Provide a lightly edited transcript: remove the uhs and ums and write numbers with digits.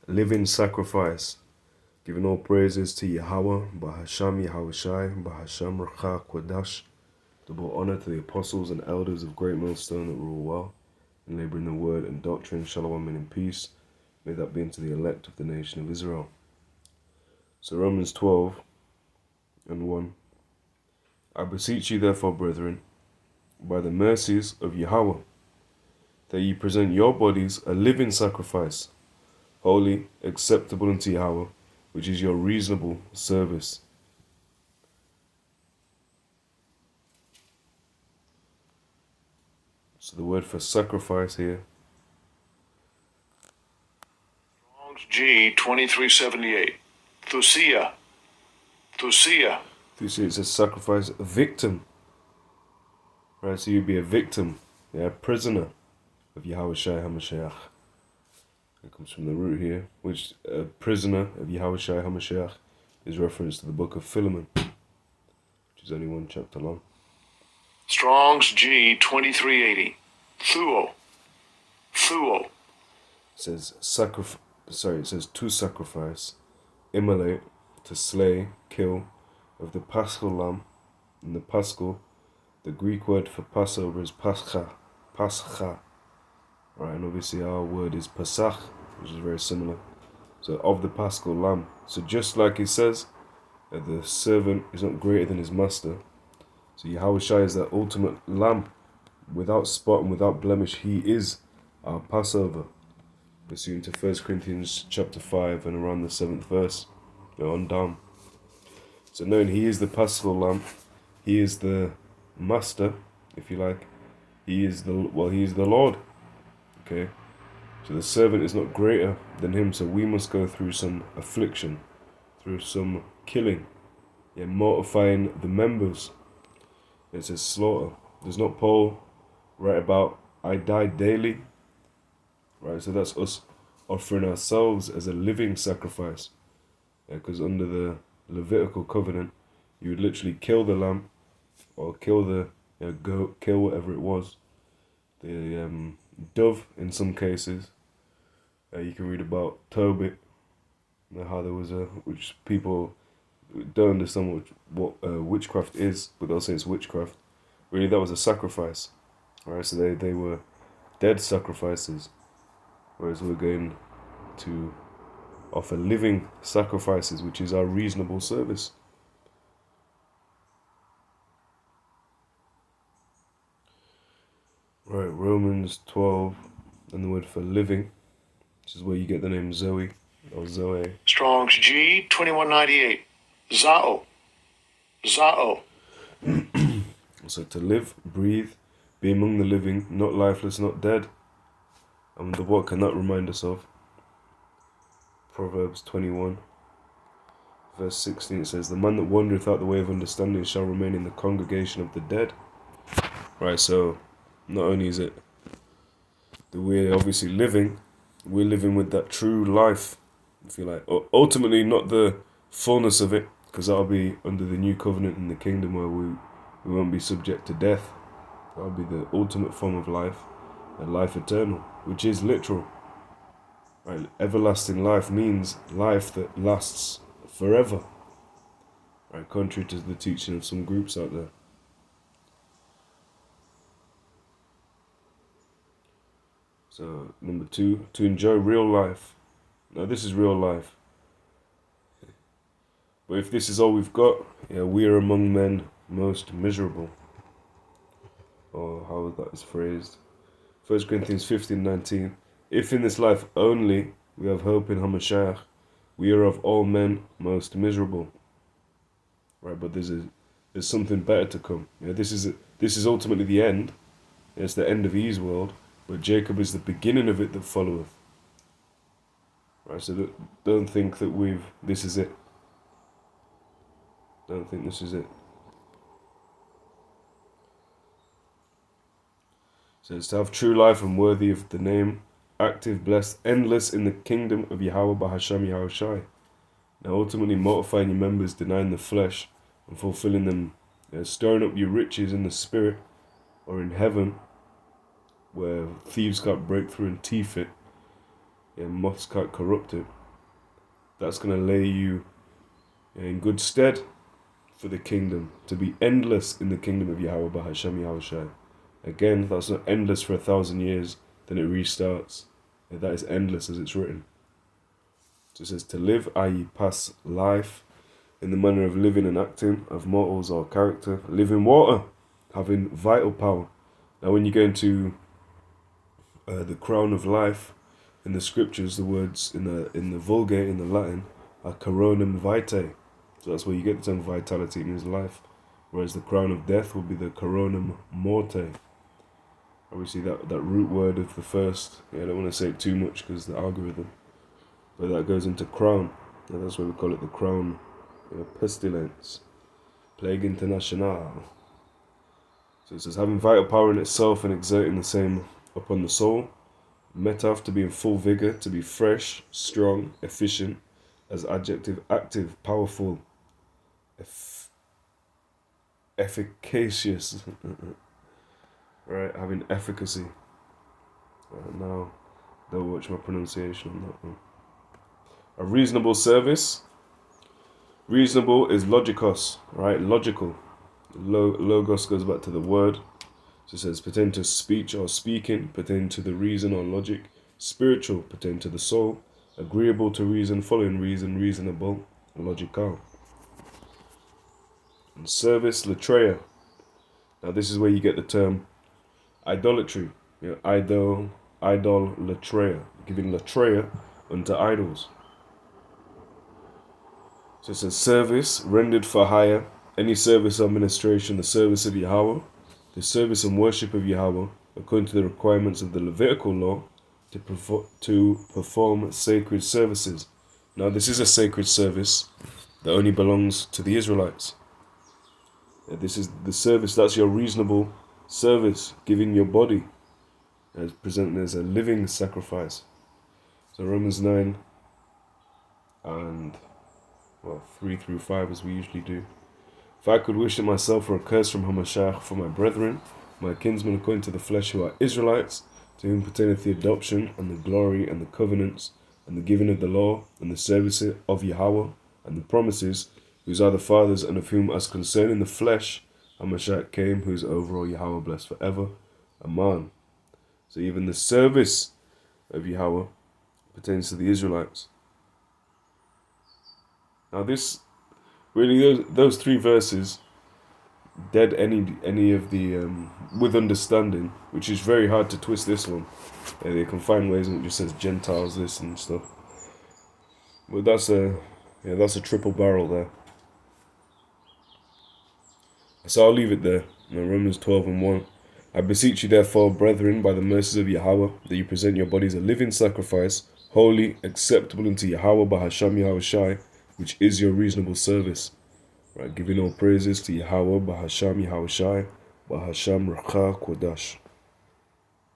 living sacrifice, giving all praises to Yahawah, bahasham, Yahawashi, bahasham, Rakha, Kwadash, double honor to the apostles and elders of Great Millstone that rule well, and labor in the word and doctrine, shalom and in peace. May that be unto the elect of the nation of Israel. So Romans 12 and 1. I beseech you therefore, brethren, by the mercies of Yahawah, that ye present your bodies a living sacrifice, holy, acceptable unto Yahawah, which is your reasonable service. So the word for sacrifice here. G 2378. Thusia. Thusia. Thusia, it says sacrifice a victim. Right, so you'd be a victim, a prisoner of Yahawashi HaMashiach. It comes from the root here, which a prisoner of Yahawashi HaMashiach is reference to the book of Philemon, which is only one chapter long. Strong's G 2380. Thuo. Thuo. It says it says to sacrifice, immolate, to slay, kill, of the paschal lamb. In the paschal, the Greek word for Passover is pascha. Right, and obviously our word is Pesach, which is very similar. So of the paschal lamb. So just like it says, the servant is not greater than his master. So Yahawashi is that ultimate lamb, without spot and without blemish. He is our Passover. Pursuant to 1 Corinthians chapter 5 and around the 7th verse, on down. So knowing he is the paschal lamb, he is the master, if you like. He is the Lord. Okay, so the servant is not greater than him, so we must go through some affliction, through some killing, mortifying the members. It says slaughter. Does not Paul write about, I die daily? Right, so that's us offering ourselves as a living sacrifice. Because under the Levitical covenant, you would literally kill the lamb, or kill the goat, kill whatever it was. The dove in some cases. You can read about Tobit, how there was which people don't understand what witchcraft is, but they'll say it's witchcraft. Really, that was a sacrifice. Alright, so they were dead sacrifices, whereas we're going to offer living sacrifices, which is our reasonable service. Right, Romans 12, and the word for living, which is where you get the name Zoe, or Zoe. Strong's G 2198. Zao. Zao. So to live, breathe, be among the living, not lifeless, not dead. And what can that remind us of? Proverbs 21, verse 16, it says, the man that wandereth out the way of understanding shall remain in the congregation of the dead. Right, so not only is it that we're obviously living, we're living with that true life, if you like. Ultimately, not the fullness of it, because that'll be under the new covenant in the kingdom where we won't be subject to death. That'll be the ultimate form of life, and life eternal, which is literal. Right, everlasting life means life that lasts forever. Right, contrary to the teaching of some groups out there. So, number 2, to enjoy real life. Now, this is real life. But if this is all we've got, we are among men most miserable. Or how that is phrased. 1 Corinthians 15:19. If in this life only we have hope in HaMashiach, we are of all men most miserable. Right, but there's something better to come. This is ultimately the end. It's the end of E's world. But Jacob is the beginning of it that followeth. Right, so don't think that this is it. Don't think this is it. So it's to have true life and worthy of the name, active, blessed, endless in the kingdom of Yahawah, bahasham, Yahawashi. Now ultimately mortifying your members, denying the flesh, and fulfilling them, storing up your riches in the spirit, or in heaven, where thieves can't break through and thief it, moths can't corrupt it. That's going to lay you in good stead for the kingdom, to be endless in the kingdom of Yahawah, bahasham, Yahawashi. Again, that's not endless for 1,000 years, then it restarts. That is endless as it's written. So it says to live, i.e. pass life in the manner of living and acting of mortals or character. Living water, having vital power. Now when you go into the crown of life in the scriptures, the words in the Vulgate, in the Latin, are coronam vitae. So that's where you get the term vitality, it means life. Whereas the crown of death will be the coronam morte. Obviously that root word of the first, I don't want to say it too much because the algorithm, but that goes into crown, and that's why we call it the crown pestilence, plague international. So it says having vital power in itself and exerting the same upon the soul. Metaph, to be in full vigor, to be fresh, strong, efficient, as adjective, active, powerful, efficacious. Right, having efficacy. Now, they'll watch my pronunciation on that one. A reasonable service. Reasonable is logikos, right? Logical. Logos goes back to the word. So it says pertain to speech or speaking, pertain to the reason or logic. Spiritual, pertain to the soul. Agreeable to reason, following reason, reasonable, logical. And service, latreia. Now this is where you get the term idolatry. Idol, latreia. Giving latreia unto idols. So it says service, rendered for hire. Any service or ministration, the service of Yahawah, the service and worship of Yahawah, according to the requirements of the Levitical law, to perform sacred services. Now this is a sacred service that only belongs to the Israelites. This is the service, that's your reasonable service, giving your body as presented as a living sacrifice. So Romans 9 and 3 through 5 as we usually do. If I could wish it myself for a curse from Hamashiach for my brethren, my kinsmen according to the flesh who are Israelites, to whom pertaineth the adoption and the glory and the covenants and the giving of the law and the service of Yahawah and the promises, whose are the fathers, and of whom as concerning the flesh Hamashiach came, who is over all Yahawah blessed forever. Amen. So even the service of Yahawah pertains to the Israelites. Now this, really those three verses, dead any of the, with understanding, which is very hard to twist this one. They can find ways and it just says Gentiles this and stuff. But that's a triple barrel there. So I'll leave it there. Romans 12 and 1. I beseech you therefore, brethren, by the mercies of Yahawah, that you present your bodies a living sacrifice, holy, acceptable unto Yahawah, bahasham, Yahawashi, which is your reasonable service. Right, giving all praises to Yahawah, bahasham, Yahawashi, bahasham, rakha, kodash.